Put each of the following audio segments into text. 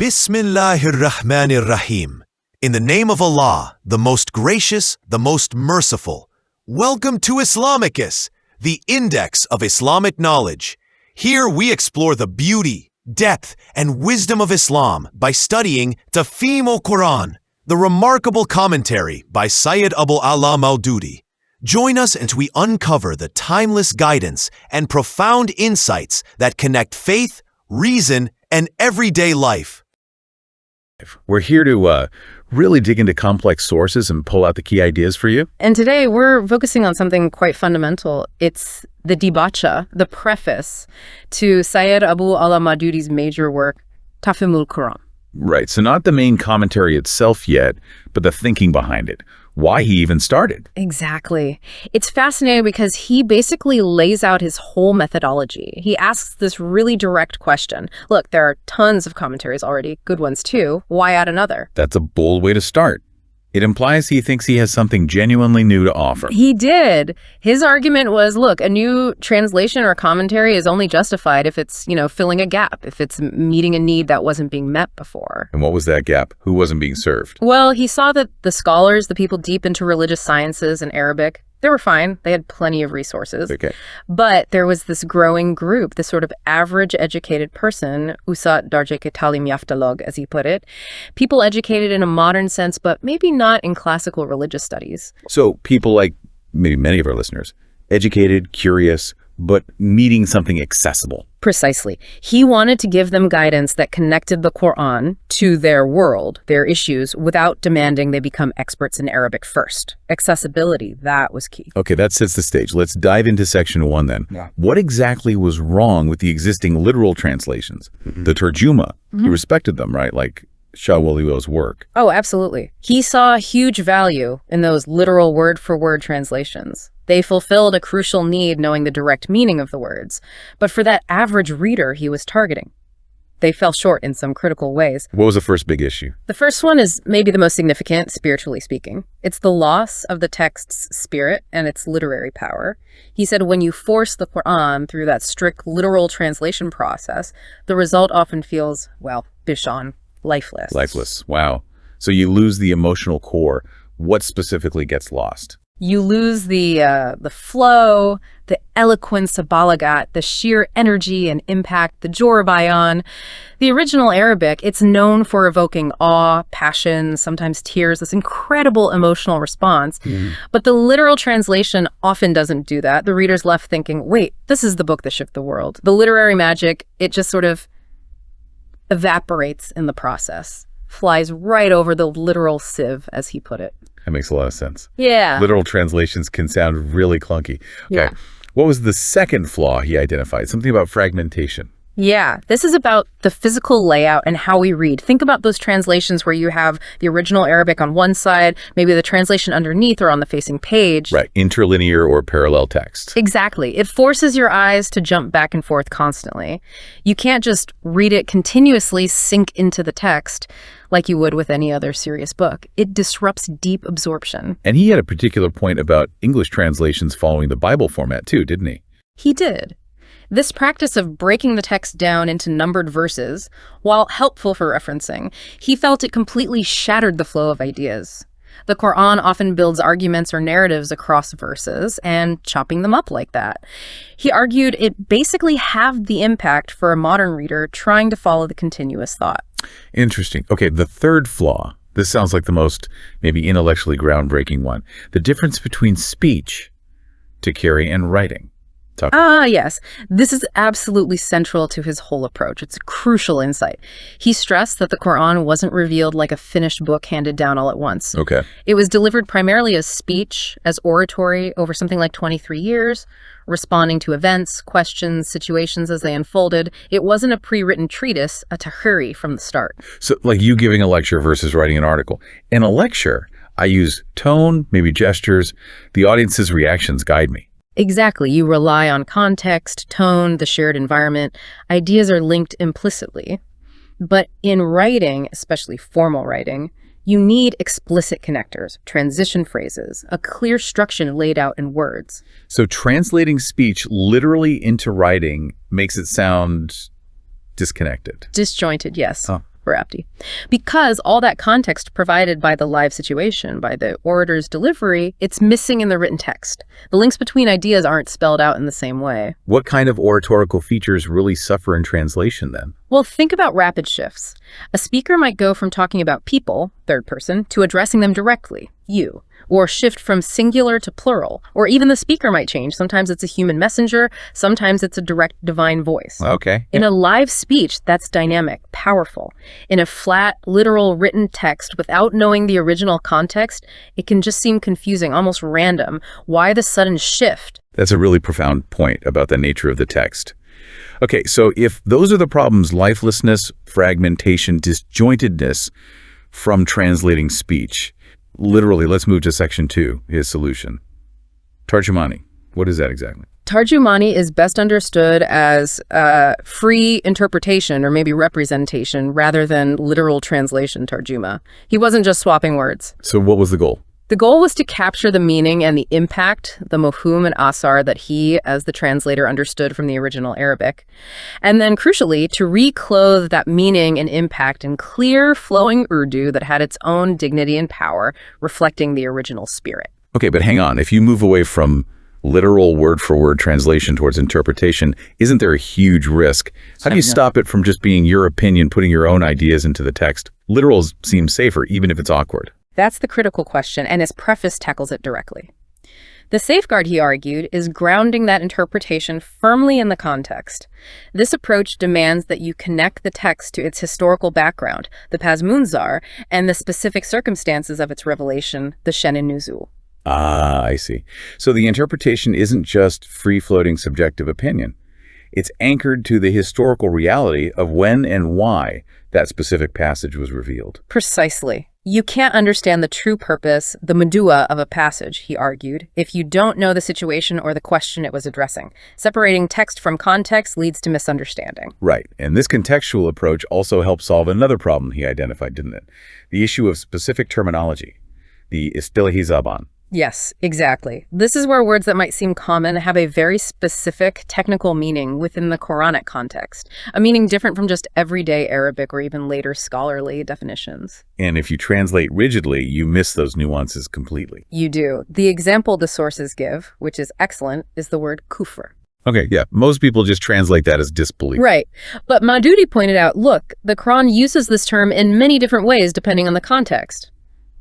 Bismillahir Rahmanir Rahim. In the name of Allah, the most gracious, the most merciful. Welcome to Islamicus, the index of Islamic knowledge. Here we explore the beauty, depth, and wisdom of Islam by studying Tafheem-ul-Quran, the remarkable commentary by Syed Maulana Maududi. Join us as we uncover the timeless guidance and profound insights that connect faith, reason, and everyday life. We're here to really dig into complex sources and pull out the key ideas for you. And today we're focusing on something quite fundamental. It's the Deebacha, the preface to Syed Maulana Maududi's major work, Tafheem-ul-Quran. Right, so not the main commentary itself yet, but the thinking behind it. Why he even started. Exactly. It's fascinating because he basically lays out his whole methodology. He asks this really direct question. Look, there are tons of commentaries already, good ones too. Why add another? That's a bold way to start. It implies he thinks he has something genuinely new to offer. He did. His argument was, look, a new translation or commentary is only justified if it's, filling a gap, if it's meeting a need that wasn't being met before. And what was that gap? Who wasn't being served? Well, he saw that the scholars, the people deep into religious sciences and Arabic, they were fine. They had plenty of resources. Okay. But there was this growing group, this sort of average educated person, usat darje ke talim yafta log, as he put it, people educated in a modern sense, but maybe not in classical religious studies. So people like maybe many of our listeners, educated, curious, but needing something accessible. Precisely. He wanted to give them guidance that connected the Qur'an to their world, their issues, without demanding they become experts in Arabic first. Accessibility, that was key. Okay, that sets the stage. Let's dive into section 1 then. Yeah. What exactly was wrong with the existing literal translations? The Tarjuma, he respected them, right? Like Shah Wali's work. Oh, absolutely. He saw huge value in those literal word-for-word translations. They fulfilled a crucial need knowing the direct meaning of the words. But for that average reader he was targeting, they fell short in some critical ways. What was the first big issue? The first one is maybe the most significant, spiritually speaking. It's the loss of the text's spirit and its literary power. He said when you force the Qur'an through that strict literal translation process, the result often feels, bishan, lifeless. Lifeless. Wow. So you lose the emotional core. What specifically gets lost? You lose the flow, the eloquence of balagat, the sheer energy and impact, the jorabayan. The original Arabic, it's known for evoking awe, passion, sometimes tears, this incredible emotional response. But the literal translation often doesn't do that. The reader's left thinking, wait, this is the book that shook the world. The literary magic, it just sort of evaporates in the process, flies right over the literal sieve, as he put it. That makes a lot of sense. Yeah. Literal translations can sound really clunky. Okay. Yeah. What was the second flaw he identified? Something about fragmentation. Yeah, this is about the physical layout and how we read. Think about those translations where you have the original Arabic on one side, maybe the translation underneath or on the facing page. Right, interlinear or parallel text. Exactly. It forces your eyes to jump back and forth constantly. You can't just read it continuously, sink into the text like you would with any other serious book. It disrupts deep absorption. And he had a particular point about English translations following the Bible format too, didn't he? He did. This practice of breaking the text down into numbered verses, while helpful for referencing, he felt it completely shattered the flow of ideas. The Qur'an often builds arguments or narratives across verses, and chopping them up like that. He argued it basically halved the impact for a modern reader trying to follow the continuous thought. Interesting. Okay, the third flaw. This sounds like the most maybe intellectually groundbreaking one. The difference between speech to carry and writing. Yes. This is absolutely central to his whole approach. It's a crucial insight. He stressed that the Qur'an wasn't revealed like a finished book handed down all at once. Okay. It was delivered primarily as speech, as oratory over something like 23 years, responding to events, questions, situations as they unfolded. It wasn't a pre-written treatise, a tahiri from the start. So like you giving a lecture versus writing an article. In a lecture, I use tone, maybe gestures. The audience's reactions guide me. Exactly. You rely on context, tone, the shared environment. Ideas are linked implicitly. But in writing, especially formal writing, you need explicit connectors, transition phrases, a clear structure laid out in words. So translating speech literally into writing makes it sound disconnected. Disjointed, yes. Oh, berabti. Because all that context provided by the live situation, by the orator's delivery, it's missing in the written text. The links between ideas aren't spelled out in the same way. What kind of oratorical features really suffer in translation then? Well, think about rapid shifts. A speaker might go from talking about people, third person, to addressing them directly, you, or shift from singular to plural, or even the speaker might change. Sometimes it's a human messenger, sometimes it's a direct divine voice. Okay. In a live speech, that's dynamic, powerful. In a flat, literal written text without knowing the original context, it can just seem confusing, almost random. Why the sudden shift? That's a really profound point about the nature of the text. Okay, so if those are the problems, lifelessness, fragmentation, disjointedness from translating speech, literally, let's move to section 2, his solution. Tarjumani, what is that exactly? Tarjumani is best understood as free interpretation or maybe representation rather than literal translation, tarjuma. He wasn't just swapping words. So what was the goal? The goal was to capture the meaning and the impact, the mafhum and asar that he, as the translator, understood from the original Arabic. And then, crucially, to reclothe that meaning and impact in clear, flowing Urdu that had its own dignity and power, reflecting the original spirit. Okay, but hang on. If you move away from literal word-for-word translation towards interpretation, isn't there a huge risk? How do you stop it from just being your opinion, putting your own ideas into the text? Literals seem safer, even if it's awkward. That's the critical question, and his preface tackles it directly. The safeguard, he argued, is grounding that interpretation firmly in the context. This approach demands that you connect the text to its historical background, the Pazmunzar, and the specific circumstances of its revelation, the Shenin Nuzul. Ah, I see. So the interpretation isn't just free-floating subjective opinion. It's anchored to the historical reality of when and why that specific passage was revealed. Precisely. You can't understand the true purpose, the medua of a passage, he argued, if you don't know the situation or the question it was addressing. Separating text from context leads to misunderstanding. Right. And this contextual approach also helped solve another problem he identified, didn't it? The issue of specific terminology, the istilahi zaban. Yes, exactly. This is where words that might seem common have a very specific technical meaning within the Quranic context, a meaning different from just everyday Arabic or even later scholarly definitions. And if you translate rigidly, you miss those nuances completely. You do. The example the sources give, which is excellent, is the word kufr. Okay, yeah, most people just translate that as disbelief. Right. But Maududi pointed out, look, the Quran uses this term in many different ways depending on the context.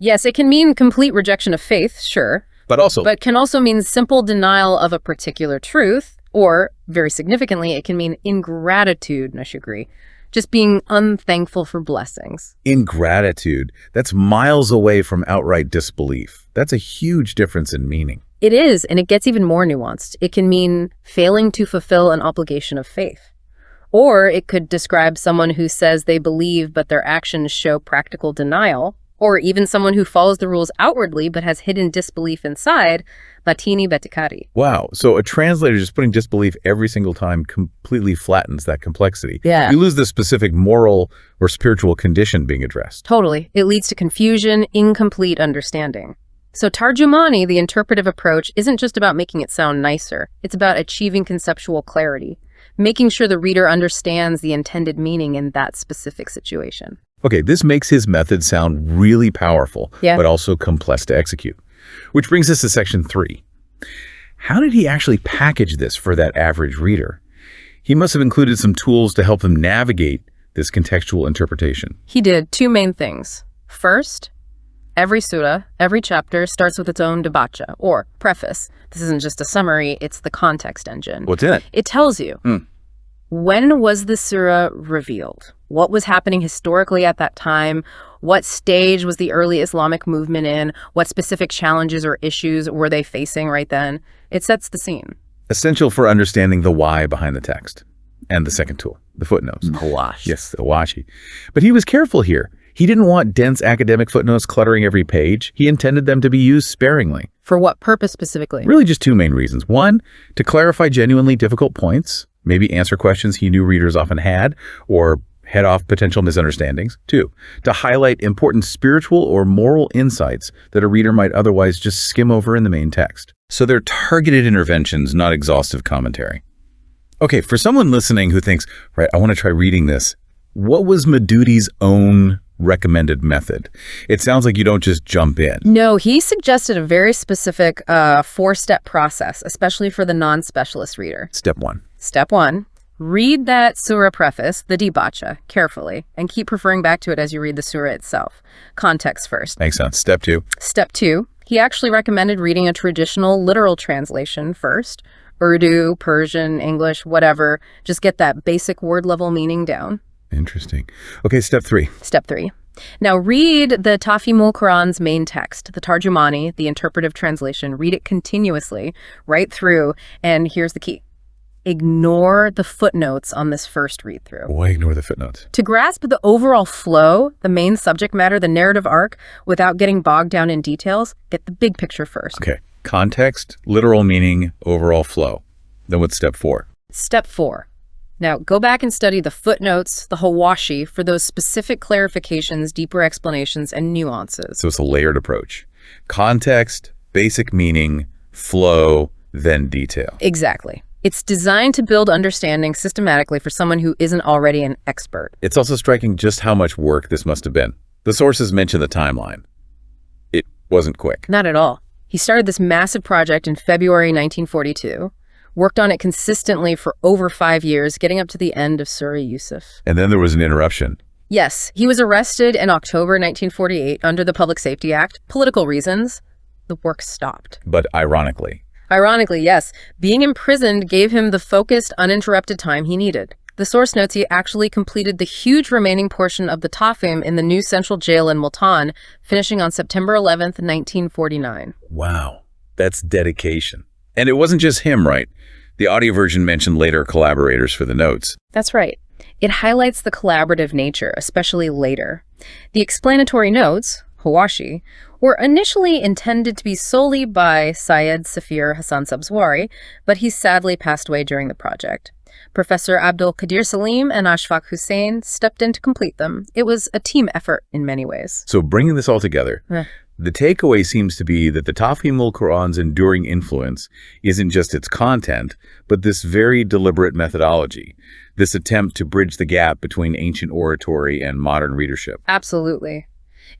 Yes, it can mean complete rejection of faith, sure. But can also mean simple denial of a particular truth, or, very significantly, it can mean ingratitude, nashukri, just being unthankful for blessings. Ingratitude, that's miles away from outright disbelief. That's a huge difference in meaning. It is, and it gets even more nuanced. It can mean failing to fulfill an obligation of faith. Or it could describe someone who says they believe but their actions show practical denial, or even someone who follows the rules outwardly but has hidden disbelief inside, batini betikari. Wow, so a translator just putting disbelief every single time completely flattens that complexity. Yeah. You lose the specific moral or spiritual condition being addressed. Totally. It leads to confusion, incomplete understanding. So Tarjumani, the interpretive approach, isn't just about making it sound nicer. It's about achieving conceptual clarity, making sure the reader understands the intended meaning in that specific situation. Okay, this makes his method sound really powerful, but also complex to execute. Which brings us to section 3. How did he actually package this for that average reader? He must have included some tools to help them navigate this contextual interpretation. He did 2 main things. First, every surah, every chapter starts with its own Deebacha, or preface. This isn't just a summary, it's the context engine. What's in it? It tells you, when was the surah revealed? What was happening historically at that time? What stage was the early Islamic movement in? What specific challenges or issues were they facing right then? It sets the scene. Essential for understanding the why behind the text. And the second tool, the footnotes. Hawash. Yes, the Hawashi. But he was careful here. He didn't want dense academic footnotes cluttering every page. He intended them to be used sparingly. For what purpose specifically? Really just 2 main reasons. 1, to clarify genuinely difficult points, maybe answer questions he knew readers often had, or head off potential misunderstandings. 2, to highlight important spiritual or moral insights that a reader might otherwise just skim over in the main text. So they're targeted interventions, not exhaustive commentary. Okay, for someone listening who thinks, right, I want to try reading this, What was Maududi's own recommended method? It sounds like you don't just jump in. No, he suggested a very specific 4-step process, especially for the non-specialist reader. Step 1. Step 1. Read that surah preface, the Deebacha, carefully, and keep referring back to it as you read the surah itself. Context first. Makes sense. Step 2. Step 2. He actually recommended reading a traditional literal translation first. Urdu, Persian, English, whatever. Just get that basic word-level meaning down. Interesting. Okay, step 3. Step 3. Now read the Tafheem-ul-Quran's main text, the Tarjumani, the interpretive translation. Read it continuously, right through, and here's the key. Ignore the footnotes on this first read-through. Why ignore the footnotes? To grasp the overall flow, the main subject matter, the narrative arc, without getting bogged down in details, get the big picture first. Okay. Context, literal meaning, overall flow. Then what's step 4? Step 4. Now, go back and study the footnotes, the hawashi, for those specific clarifications, deeper explanations, and nuances. So it's a layered approach. Context, basic meaning, flow, then detail. Exactly. It's designed to build understanding systematically for someone who isn't already an expert. It's also striking just how much work this must have been. The sources mention the timeline. It wasn't quick. Not at all. He started this massive project in February 1942, worked on it consistently for over 5 years, getting up to the end of Surah Yusuf. And then there was an interruption. Yes, he was arrested in October 1948 under the Public Safety Act. Political reasons. The work stopped. But ironically. Ironically, yes, being imprisoned gave him the focused, uninterrupted time he needed. The source notes he actually completed the huge remaining portion of the Tafheem in the new central jail in Multan, finishing on September 11th, 1949. Wow, that's dedication. And it wasn't just him, right? The audio version mentioned later collaborators for the notes. That's right. It highlights the collaborative nature, especially later. The explanatory notes, hawashi, were initially intended to be solely by Syed Safir Hassan Sabzwari, but he sadly passed away during the project. Professor Abdul Qadir Salim and Ashfaq Hussain stepped in to complete them. It was a team effort in many ways. So bringing this all together, the takeaway seems to be that the Tafheem-ul-Quran's enduring influence isn't just its content, but this very deliberate methodology, this attempt to bridge the gap between ancient oratory and modern readership. Absolutely.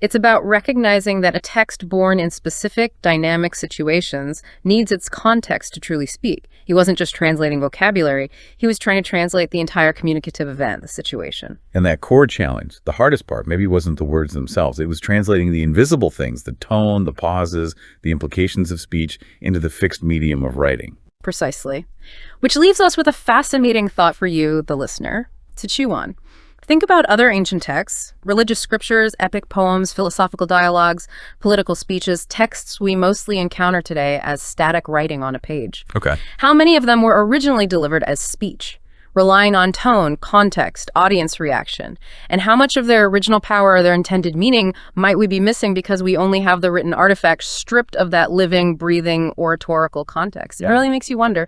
It's about recognizing that a text born in specific, dynamic situations needs its context to truly speak. He wasn't just translating vocabulary, he was trying to translate the entire communicative event, the situation. And that core challenge, the hardest part, maybe wasn't the words themselves. It was translating the invisible things, the tone, the pauses, the implications of speech, into the fixed medium of writing. Precisely. Which leaves us with a fascinating thought for you, the listener, to chew on. Think about other ancient texts, religious scriptures, epic poems, philosophical dialogues, political speeches, texts we mostly encounter today as static writing on a page. Okay. How many of them were originally delivered as speech, relying on tone, context, audience reaction? And how much of their original power or their intended meaning might we be missing because we only have the written artifact stripped of that living, breathing, oratorical context? It really makes you wonder,